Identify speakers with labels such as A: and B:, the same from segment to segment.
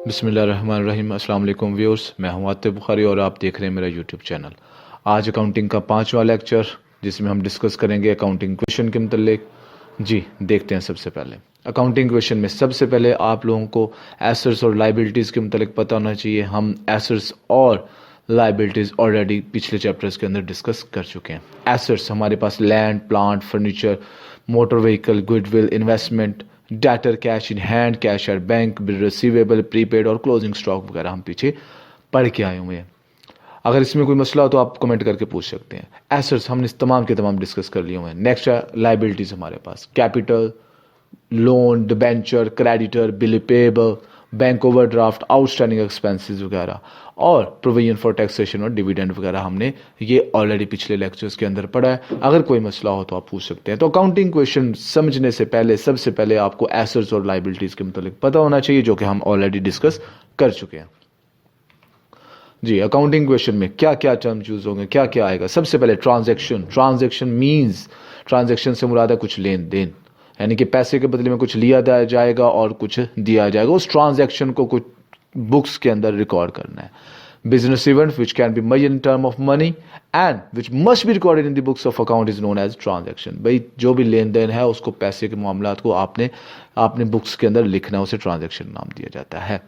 A: बिस्मिल्लाहिर्रहमानिर्रहीम। अस्सलाम वालेकुम व्यूअर्स, मैं हूं आतिफ बुखारी और आप देख रहे हैं मेरा यूट्यूब चैनल। आज अकाउंटिंग का 5वां लेक्चर जिसमें हम डिस्कस करेंगे अकाउंटिंग क्वेश्चन के मतलब। जी देखते हैं। सबसे पहले अकाउंटिंग क्वेश्चन में सबसे पहले आप लोगों को एसेट्स और लाइबिलिटीज़ के मतलब पता होना चाहिए। हम एसेट्स और लाइबिलिटीज़ ऑलरेडी पिछले चैप्टर्स के अंदर डिस्कस कर चुके हैं। एसेट्स हमारे पास land, plant, furniture, motor vehicle, goodwill, investment, debtor, cash in hand, cash at bank, bill receivable, prepaid और क्लोजिंग स्टॉक वगैरह हम पीछे पढ़ के आए हुए हैं। अगर इसमें कोई मसला हो तो आप कमेंट करके पूछ सकते हैं। एसेट्स हमने तमाम के तमाम डिस्कस कर लिए हुए हैं। नेक्स्ट है लाइबिलिटीज़ हमारे पास capital, loan, debenture, creditor, bill payable, bank overdraft, outstanding expenses वगैरह और प्रोविजन फॉर टैक्सेशन और डिविडेंड वगैरह हमने ये ऑलरेडी पिछले लेक्चर्स के अंदर पढ़ा है। अगर कोई मसला हो तो आप पूछ सकते हैं। तो अकाउंटिंग क्वेश्चन समझने से पहले सबसे पहले आपको एसेट्स और लाइबिलिटीज़ के मतलब पता होना चाहिए, जो कि हम ऑलरेडी डिस्कस कर चुके हैं। जी अकाउंटिंग क्वेश्चन में क्या क्या टर्म यूज होंगे, क्या क्या आएगा। सबसे पहले ट्रांजैक्शन। ट्रांजैक्शन मींस, ट्रांजैक्शन से मुराद है कुछ लेन देन, यानी कि पैसे के बदले में कुछ लिया जाएगा और कुछ दिया जाएगा। उस ट्रांजैक्शन को कुछ बुक्स के अंदर रिकॉर्ड करना है। Business event which can be measured in term of money and which must be recorded in the books of account is known as transaction. भाई जो भी लेन देन है उसको, पैसे के मामलात को आपने बुक्स के अंदर लिखना है, उसे ट्रांजैक्शन नाम दिया जाता है।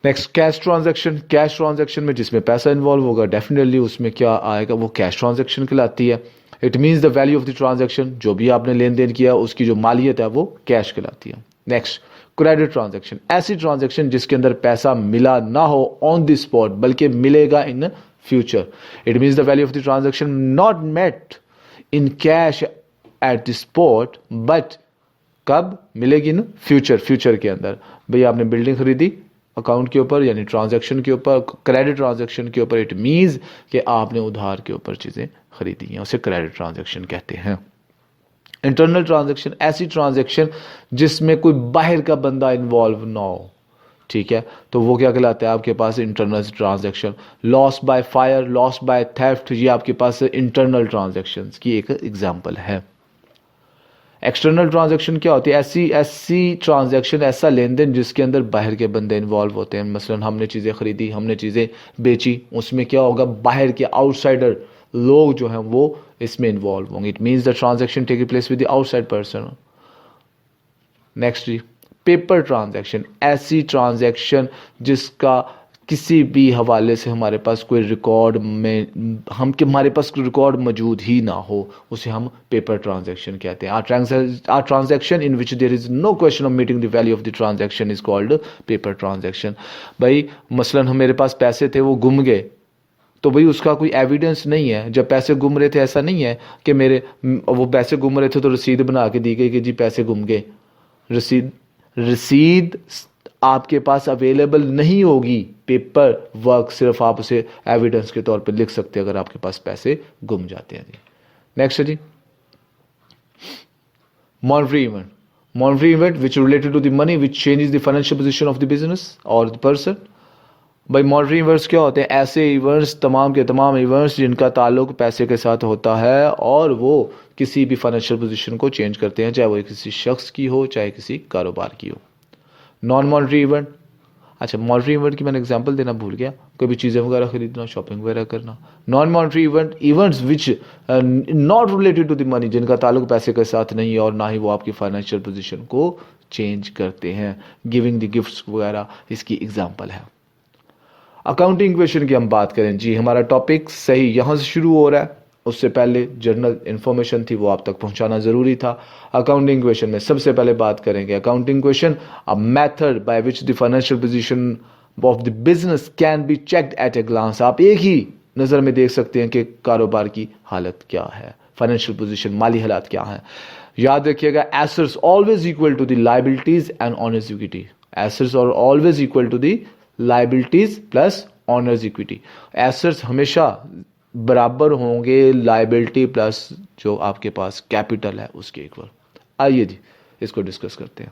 A: Next cash transaction. Cash transaction में जिसमें पैसा इन्वॉल्व होगा डेफिनेटली उसमें क्या आएगा, वो कैश ट्रांजैक्शन कहलाती है। It means the value of the transaction, जो भी आपने लेन देन किया उसकी जो मालियत है वो कैश कहलाती है। Next credit transaction. ऐसी ट्रांजैक्शन जिसके अंदर पैसा मिला ना हो ऑन द स्पॉट, बल्कि मिलेगा in future. It means the value of the transaction not met in cash at the spot, but कब मिलेगी इन फ्यूचर। फ्यूचर के अंदर भाई आपने बिल्डिंग खरीदी अकाउंट के ऊपर, यानी ट्रांजैक्शन के ऊपर, क्रेडिट ट्रांजैक्शन के ऊपर। इट मींस कि आपने उधार के ऊपर चीजें खरीदी हैं, उसे क्रेडिट ट्रांजैक्शन कहते हैं। इंटरनल ट्रांजैक्शन, ऐसी ट्रांजैक्शन जिसमें कोई बाहर का बंदा इन्वॉल्व ना हो, ठीक है, तो वो क्या कहलाता है आपके पास internal transaction. Loss by fire, loss by theft, ये आपके पास इंटरनल ट्रांजैक्शन की एक एग्जाम्पल है। एक्सटर्नल ट्रांजैक्शन क्या होती है, ऐसी ट्रांजैक्शन, ऐसा लेन देन जिसके अंदर बाहर के बंदे इन्वॉल्व होते हैं। मसलन हमने चीज़ें खरीदी, हमने चीज़ें बेची, उसमें क्या होगा, बाहर के आउटसाइडर लोग जो हैं वो इसमें इन्वॉल्व होंगे। It means the transaction take place with the outside person. Next paper transaction. ऐसी ट्रांजैक्शन जिसका किसी भी हवाले से हमारे पास कोई रिकॉर्ड में हमारे पास रिकॉर्ड मौजूद ही ना हो, उसे हम पेपर ट्रांजैक्शन कहते हैं। Are transaction in which there is no question of meeting the value of the transaction is called paper transaction. भाई मसलन हम मेरे पास पैसे थे, वो गुम गए, तो भाई उसका कोई एविडेंस नहीं है। जब पैसे गुम रहे थे ऐसा नहीं है कि वो पैसे गुम रहे थे तो रसीद बना के दी गई कि जी पैसे गुम गए। रसीद आपके पास अवेलेबल नहीं होगी, पेपर वर्क सिर्फ आप उसे एविडेंस के तौर पे लिख सकते हैं अगर आपके पास पैसे गुम जाते हैं। जी नेक्स्ट है जी monetary event. Monetary event which related to the money which changes the financial position of the business और द पर्सन। भाई मॉनेटरी इवेंट्स क्या होते हैं, ऐसे इवेंट्स, तमाम के तमाम इवेंट्स जिनका ताल्लुक पैसे के साथ होता है और वो किसी भी फाइनेंशियल पोजीशन को चेंज करते हैं, चाहे वो किसी शख्स की हो चाहे किसी कारोबार की हो। नॉन मॉनेटरी इवेंट, अच्छा मॉनेटरी इवेंट की मैंने एग्जांपल देना भूल गया, कोई भी चीज़ें वगैरह खरीदना, शॉपिंग वगैरह करना। Non monetary event, events which not related to the money, जिनका ताल्लुक पैसे के साथ नहीं है और ना ही वो आपकी फाइनेंशियल पोजीशन को चेंज करते हैं। गिविंग द गिफ्ट्स वगैरह इसकी एग्जांपल है। अकाउंटिंग क्वेश्चन की हम बात करें जी, हमारा टॉपिक सही यहाँ से शुरू हो रहा है, उससे पहले जनरल इन्फॉर्मेशन थी वो आप तक पहुंचाना जरूरी था। अकाउंटिंग क्वेश्चन में सबसे पहले बात करेंगे accounting question, a method by which the financial position of the business can be checked at a glance. आप एक ही नजर में देख सकते हैं कि कारोबार की हालत क्या है, फाइनेंशियल पोजीशन, माली हालात क्या है। याद रखिएगा assets always equal to the liabilities and owners equity. Assets are always equal to the liabilities plus owners equity. Assets हमेशा बराबर होंगे लायबिलिटी प्लस जो आपके पास कैपिटल है उसके इक्वल। आइए जी इसको डिस्कस करते हैं।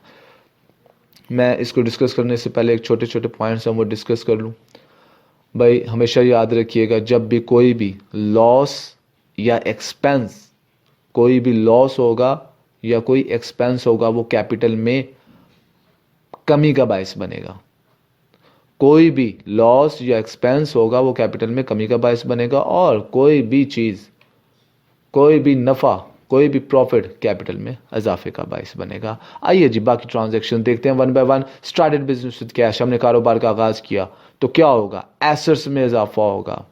A: मैं इसको डिस्कस करने से पहले एक छोटे छोटे पॉइंट्स हम वो डिस्कस कर लूँ। भाई हमेशा याद रखिएगा, जब भी कोई भी लॉस या एक्सपेंस, कोई भी लॉस होगा या कोई एक्सपेंस होगा, वो कैपिटल में कमी का बायस बनेगा। कोई भी लॉस या एक्सपेंस होगा वो कैपिटल में कमी का बायस बनेगा, और कोई भी चीज़, कोई भी नफ़ा, कोई भी प्रॉफिट कैपिटल में इजाफे का बायस बनेगा। आइए जी बाकी ट्रांजैक्शन देखते हैं one by one. Started business with cash, हमने कारोबार का आगाज़ किया तो क्या होगा, एसेट्स में इजाफा होगा,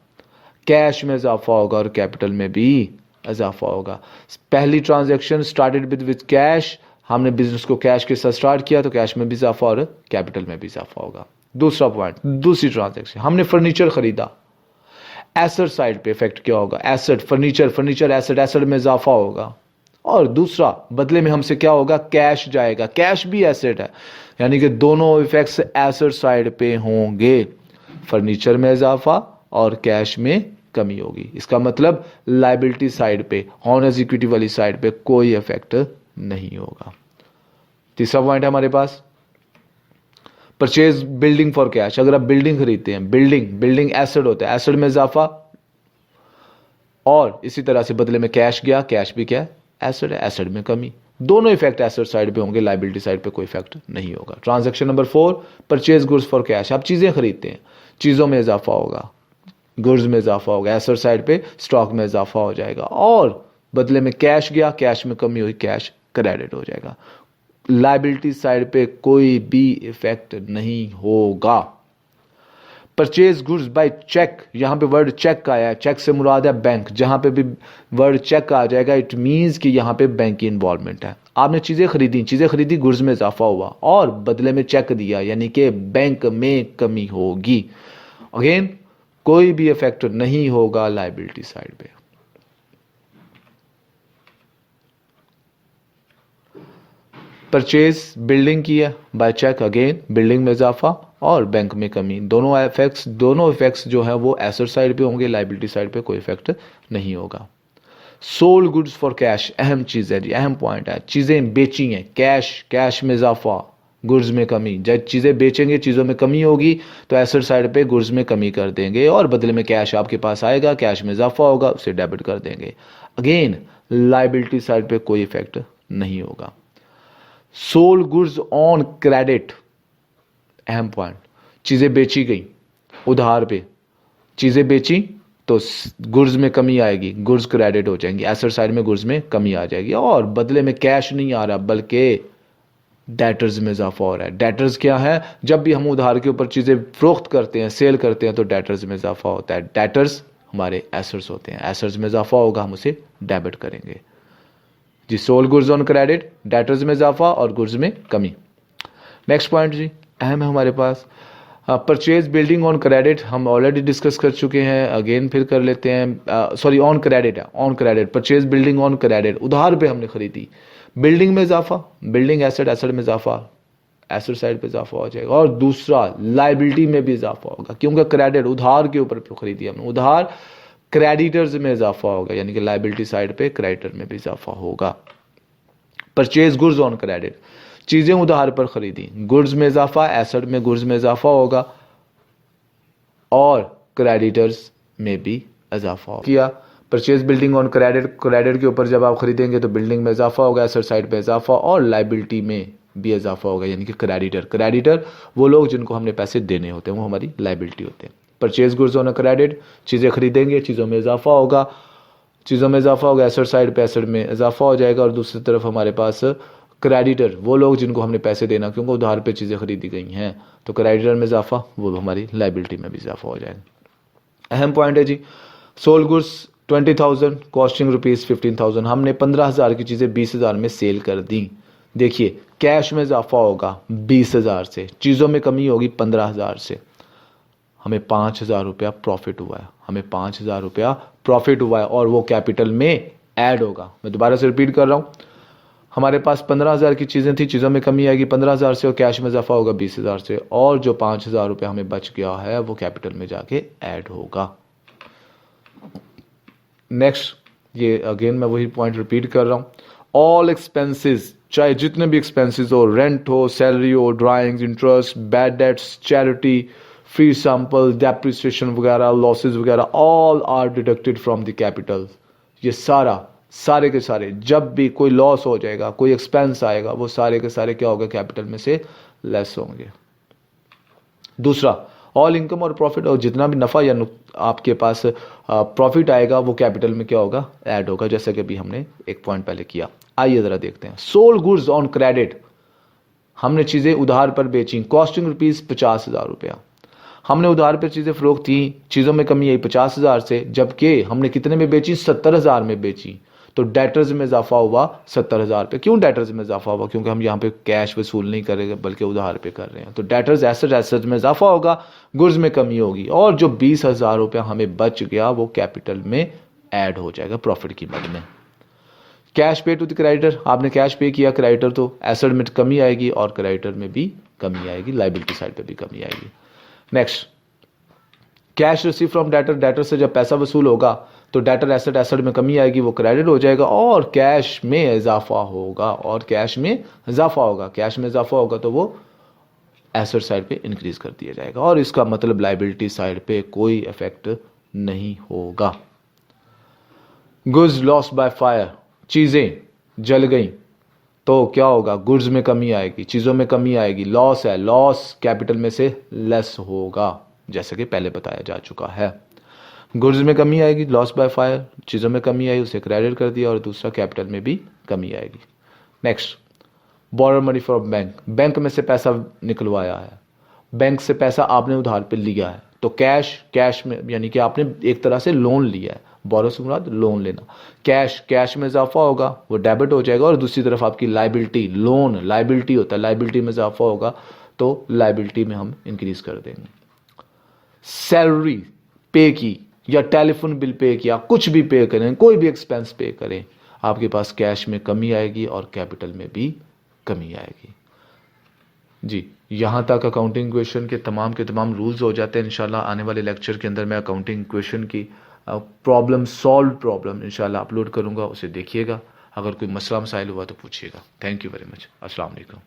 A: कैश में इजाफा होगा और कैपिटल में भी इजाफा होगा। पहली ट्रांजैक्शन स्टार्टेड विद कैश, हमने बिजनेस को कैश के साथ स्टार्ट किया तो कैश में भी इजाफा और कैपिटल में भी इजाफा होगा। दूसरा पॉइंट, दूसरी ट्रांजैक्शन, हमने फर्नीचर खरीदा, एसेट साइड पे इफेक्ट क्या होगा, एसेट फर्नीचर एसेट में इजाफा होगा। और दूसरा, बदले में हमसे क्या होगा, कैश जाएगा, कैश भी एसेट है, यानी कि दोनों इफेक्ट्स एसेट साइड पे होंगे, फर्नीचर में इजाफा और कैश में कमी होगी। इसका मतलब लायबिलिटी साइड पे, ऑनर्स इक्विटी वाली साइड पे कोई इफेक्ट नहीं होगा। तीसरा पॉइंट है हमारे पास परचेज बिल्डिंग फॉर कैश, अगर आप बिल्डिंग खरीदते हैं, बिल्डिंग एसेट होता है, एसेट में इजाफा और इसी तरह से बदले में कैश गया, कैश भी क्या है, एसेट है, एसेट में कमी, दोनों इफेक्ट एसेट साइड पे होंगे, लायबिलिटी साइड पे कोई इफेक्ट नहीं होगा। Transaction number 4, purchase goods for cash, आप चीजें खरीदते हैं, चीजों में इजाफा होगा, गुड्स में इजाफा होगा, एसेट साइड पे स्टॉक में इजाफा हो जाएगा, और बदले में कैश गया, कैश में कमी हुई, कैश क्रेडिट हो जाएगा, लायबिलिटी साइड पे कोई भी इफेक्ट नहीं होगा। परचेज गुड्स बाय चेक, यहां पे वर्ड चेक का आया है, चेक से मुराद है बैंक, जहां पे भी वर्ड चेक आ जाएगा इट मींस कि यहां पे बैंक की इन्वॉल्वमेंट है। आपने चीजें खरीदी, गुड्स में इजाफा हुआ और बदले में चेक दिया, यानी कि बैंक में कमी होगी। अगेन कोई भी इफेक्ट नहीं होगा लायबिलिटी साइड पे। परचेज बिल्डिंग की है बाय चेक, अगेन बिल्डिंग में इजाफा और बैंक में कमी, दोनों इफेक्ट्स जो है वो एसेट साइड पे होंगे, लायबिलिटी साइड पे कोई इफेक्ट नहीं होगा। सोल्ड गुड्स फॉर कैश, अहम चीज है जी, अहम पॉइंट है, चीजें बेची हैं, कैश में इजाफा, गुड्स में कमी, जब चीजें बेचेंगे चीजों में कमी होगी तो एसेट साइड पे गुड्स में कमी कर देंगे और बदले में कैश आपके पास आएगा, कैश में इजाफा होगा, उसे डेबिट कर देंगे। अगेन लायबिलिटी साइड पे कोई इफेक्ट नहीं होगा। सोल्ड गुड्स ऑन क्रेडिट, अहम पॉइंट, चीजें बेची गई उधार पे, चीजें बेची तो गुड्स में कमी आएगी, गुड्स क्रेडिट हो जाएंगी, एसेट साइड में गुड्स में कमी आ जाएगी और बदले में कैश नहीं आ रहा बल्कि डेटर्स में इजाफा हो रहा है। डेटर्स क्या है, जब भी हम उधार के ऊपर चीजें फरोख्त करते हैं, सेल करते हैं तो डेटर्स में इजाफा होता है। डेटर्स हमारे एसेट्स होते हैं, एसेट्स में इजाफा होगा, हम उसे डेबिट करेंगे जी। Sold goods on credit, debtors में इजाफा और गुड्स में कमी। नेक्स्ट पॉइंट जी अहम है हमारे पास, परचेज बिल्डिंग ऑन क्रेडिट, हम ऑलरेडी डिस्कस कर चुके हैं, अगेन फिर कर लेते हैं। सॉरी ऑन क्रेडिट है, on credit, purchase building on credit, उधार पे हमने खरीदी, बिल्डिंग में इजाफा, बिल्डिंग एसेट में इजाफा, एसेट साइड पे इजाफा हो जाएगा और दूसरा लायबिलिटी में भी इजाफा होगा, क्योंकि क्रेडिट उधार के ऊपर खरीदी हमने, उधार क्रेडिटर्स में इजाफा होगा, यानी कि लायबिलिटी साइड पे क्रेडिटर में भी इजाफा होगा। परचेज गुड्स ऑन क्रेडिट, चीजें उधार पर खरीदी, गुड्स में इजाफा, एसेट में गुड्स में इजाफा होगा और क्रेडिटर्स में भी इजाफा होगा। किया purchase building on credit, credit के ऊपर जब आप खरीदेंगे तो बिल्डिंग में इजाफा होगा, एसेट साइड पे इजाफा और लायबिलिटी में भी इजाफा होगा, यानी कि क्रेडिटर वो लोग जिनको हमने पैसे देने होते हैं, वो हमारी लायबिलिटी होते हैं। परचेज गुड्स ऑन क्रेडिट, चीजें खरीदेंगे, चीजों में इजाफा होगा, एसेट साइड पे एसेट में इजाफा हो जाएगा और दूसरी तरफ हमारे पास क्रेडिटर वो लोग जिनको हमने पैसे देना, क्योंकि उधार पे चीजें खरीदी गई हैं तो क्रेडिटर में इजाफा, वो हमारी लायबिलिटी में भी इजाफा हो जाएगा। अहम पॉइंट है जी, सोल्ड गुड्स 20,000, कॉस्टिंग रुपीज 15,000, हमने 15,000 की चीजें 20,000 में सेल कर दी। देखिए कैश में इजाफा होगा 20,000 से, चीजों में कमी होगी 15,000 से, हमें 5,000 रुपया प्रॉफिट हुआ है, हमें 5,000 रुपया प्रॉफिट हुआ है और वो कैपिटल में ऐड होगा। मैं दोबारा से रिपीट कर रहा हूं, हमारे पास 15,000 की चीजें थी, चीजों में कमी आएगी 15,000 से और कैश में इजाफा होगा 20,000 से और जो 5,000 रुपया हमें बच गया है वो कैपिटल में जाके ऐड होगा। नेक्स्ट, ये अगेन मैं वही पॉइंट रिपीट कर रहा हूं, ऑल एक्सपेंसेस, चाहे जितने भी एक्सपेंसेस हो, रेंट हो, सैलरी हो, drawings, interest, bad debts, charity, free sample, depreciation वगैरह, लॉसेस वगैरह, all are deducted from the capital. ये सारे के सारे जब भी कोई लॉस हो जाएगा, कोई एक्सपेंस आएगा, वो सारे के सारे क्या होगा, कैपिटल में से लेस होंगे। दूसरा, ऑल इनकम और प्रॉफिट, और जितना भी नफ़ा या आपके पास प्रॉफिट आएगा वो कैपिटल में क्या होगा, ऐड होगा, जैसे कि अभी हमने एक पॉइंट पहले किया। आइए ज़रा देखते हैं। सोल्ड गुड्स ऑन क्रेडिट, हमने चीज़ें उधार पर बेची, कॉस्टिंग रुपीज़ 50,000 रुपया। हमने उधार पर चीज़ें फरोख्त की, चीज़ों में कमी आई 50,000 से, जबकि हमने कितने में बेची, 70,000 में बेची। तो डेटर्स में इजाफा हुआ 70,000 पे। क्यों डेटर्स में इजाफा हुआ? क्योंकि हम यहाँ पे कैश वसूल नहीं करेंगे बल्कि उधार पे कर रहे हैं। तो डेटर्स एसेट में इजाफा होगा, गुड्स में कमी होगी, और जो 20,000 रुपया हमें बच गया वो कैपिटल में ऐड हो जाएगा प्रॉफिट की मद में। कैश पे टू द क्रेडिटर, आपने कैश पे किया क्रेडिटर, तो एसेट में कमी आएगी और क्रेडिटर में भी कमी आएगी, लाइबिलिटी साइड पे भी कमी आएगी। Next, cash receive from debtor, debtor से जब पैसा वसूल होगा तो डेटर एसेट में कमी आएगी, वो क्रेडिट हो जाएगा, और कैश में इजाफा होगा, कैश में इजाफा होगा तो वो एसेट साइड पे इंक्रीज कर दिया जाएगा, और इसका मतलब लाइबिलिटी साइड पे कोई इफेक्ट नहीं होगा। गुड्स लॉस्ट बाय फायर, चीजें जल गई तो क्या होगा, गुड्स में कमी आएगी, चीजों में कमी आएगी, लॉस है, लॉस कैपिटल में से लेस होगा, जैसे कि पहले बताया जा चुका है। गुड्स में कमी आएगी, लॉस बाय फायर, चीज़ों में कमी आई, उसे क्रेडिट कर दिया, और दूसरा कैपिटल में भी कमी आएगी। Next, borrow money from bank, bank में से पैसा निकलवाया है, बैंक से पैसा आपने उधार पे लिया है, तो कैश में यानी कि आपने एक तरह से लोन लिया है, बोरो से मुराद लोन लेना, कैश में इजाफा होगा, वो डेबिट हो जाएगा, और दूसरी तरफ आपकी लाइबिलिटी, लोन लाइबिलिटी होता है, लाइबिलिटी में इजाफा होगा तो लाइबिलिटी में हम इंक्रीज कर देंगे। सैलरी पे की या टेलीफोन बिल पे किया, कुछ भी पे करें, कोई भी एक्सपेंस पे करें, आपके पास कैश में कमी आएगी और कैपिटल में भी कमी आएगी। जी, यहाँ तक अकाउंटिंग क्वेश्चन के तमाम रूल्स हो जाते हैं। इंशाल्लाह आने वाले लेक्चर के अंदर मैं अकाउंटिंग क्वेश्चन की सॉल्व प्रॉब्लम इंशाल्लाह अपलोड करूँगा, उसे देखिएगा। अगर कोई मसला मसाइल हुआ तो पूछिएगा। Thank you very much. अस्सलाम वालेकुम।